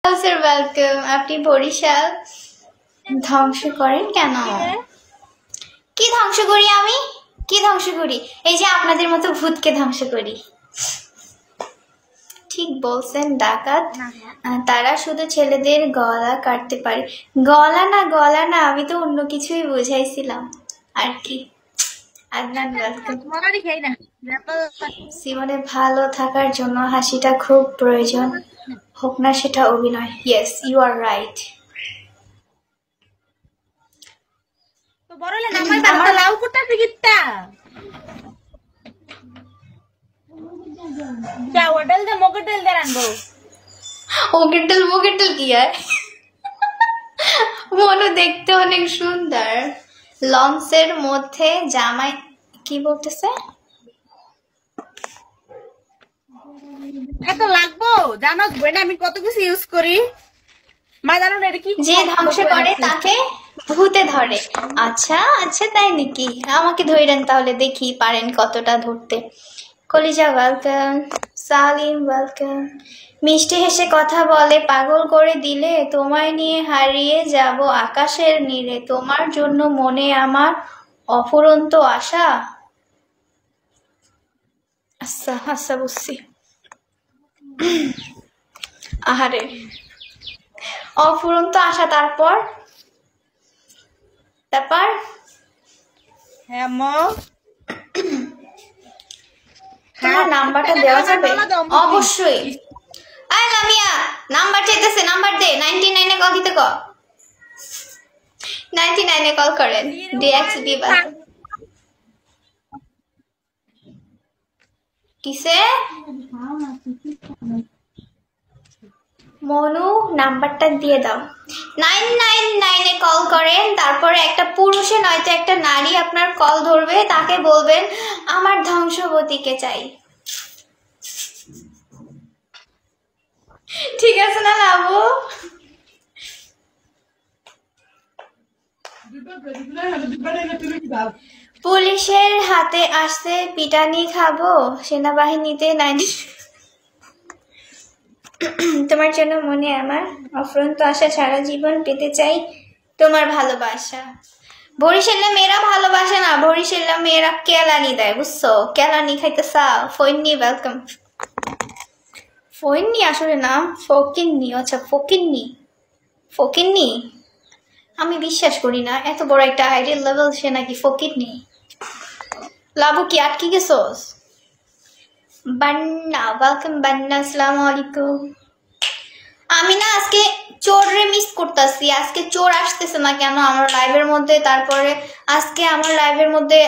Welcome. আপনি বরিশাল ধ্বংস করেন কেন? কি ধ্বংস করি আমি? কি ধ্বংস করি? এই যে আপনাদের মতো ভূতকে ধ্বংস করি। ঠিক বলছেন ডাকাত। তারা শুধু ছেলেদের গলা কাটতে পারে। গলা না, আমি তো অন্য কিছুই বুঝাইছিলাম আর কি। আদনান ওয়েলকাম। জীবনে ভালো থাকার জন্য হাসিটা খুব প্রয়োজন, হোক না সেটা অভিনয়। Yes, you are right. মোকেটেল কি আর? মনু দেখতে অনেক সুন্দর। লঞ্চের মধ্যে জামাই কি বলতেছে? এত লাগবো জানো না আমি কত কিছু ইউজ করি। যে ধ্বংস করে তাকে ভূতে ধরে। আচ্ছা আচ্ছা, তাই নাকি? আমাকে ধরেন তাহলে, দেখি পারেন কতটা ধরতে। কলিজা ওয়েলকাম। সালিম ওয়েলকাম। মিষ্টি হেসে কথা বলে, পাগল করে দিলে তোমায় নিয়ে হারিয়ে যাব আকাশের নীড়ে, তোমার জন্য মনে আমার অফুরন্ত আশা। আচ্ছা আচ্ছা, বুঝছি। আহারে, অফুরন্ত আশা। তারপর হ্যাঁ তোমার নাম্বারটা দেওয়া যাবে? অবশ্যই। আয় লামিয়া, নাম্বার চাইতেছে, নাম্বার দে। 99 কল দিতে ক। 99 কল করেন। ডিএক্স দিবা কিসে? মনু নাম্বারটা দিয়ে দাও। 999 কল করেন, তারপরে একটা পুরুষে নয়তো একটা নারী আপনার কল ধরবে, তাকে বলবেন আমার ধ্বংসবতীকে চাই। ঠিক আছে না লাবু? পুলিশের হাতে আসতে পিটানি খাবো, সেনাবাহিনীতে 90। তোমার জন্য মনে আমার অফুরন্ত আশা, সারা জীবন পেতে চাই তোমার ভালোবাসা। বরিশালে মেয়েরা ভালোবাসে না, বরিশালে মেয়েরা কেলানি দেয়, বুঝছো? কেলানি খাইতে চাও? ফইন্নি ওয়েলকাম। ফইন্নি আসলে না, ফকিন্নি। আচ্ছা ফকিন্নি। আমি বিশ্বাস করি না, এত বড় একটা আইডিয়াল লেভেল সে নাকি ফকিন্নি। লাবু কি আটকে গেছোস? বান্না ওয়েলকাম। বান্না আসসালামু আলাইকুম। আমি না আজকে চোরে মিস করতেছি। আজকে চোর আসতেছে না কেন আমার লাইভের মধ্যে? তারপরে আজকে আমার লাইভের মধ্যে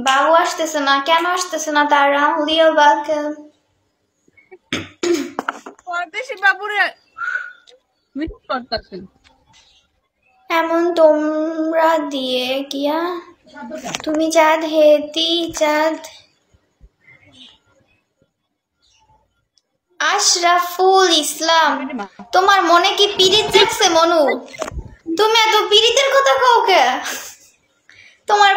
বাবু আসতেছে না কেন? আসতেছে না তারা? লিও ওয়েলকাম। এমন তোমরা দিয়ে কিয়া তুমি চাঁদ হেতি চাঁদ। আশরাফুল ইসলাম, তোমার মনে কি পিরিত জাগছে মনু? তুমি এত পিরিতের কথা কও কে? তোমার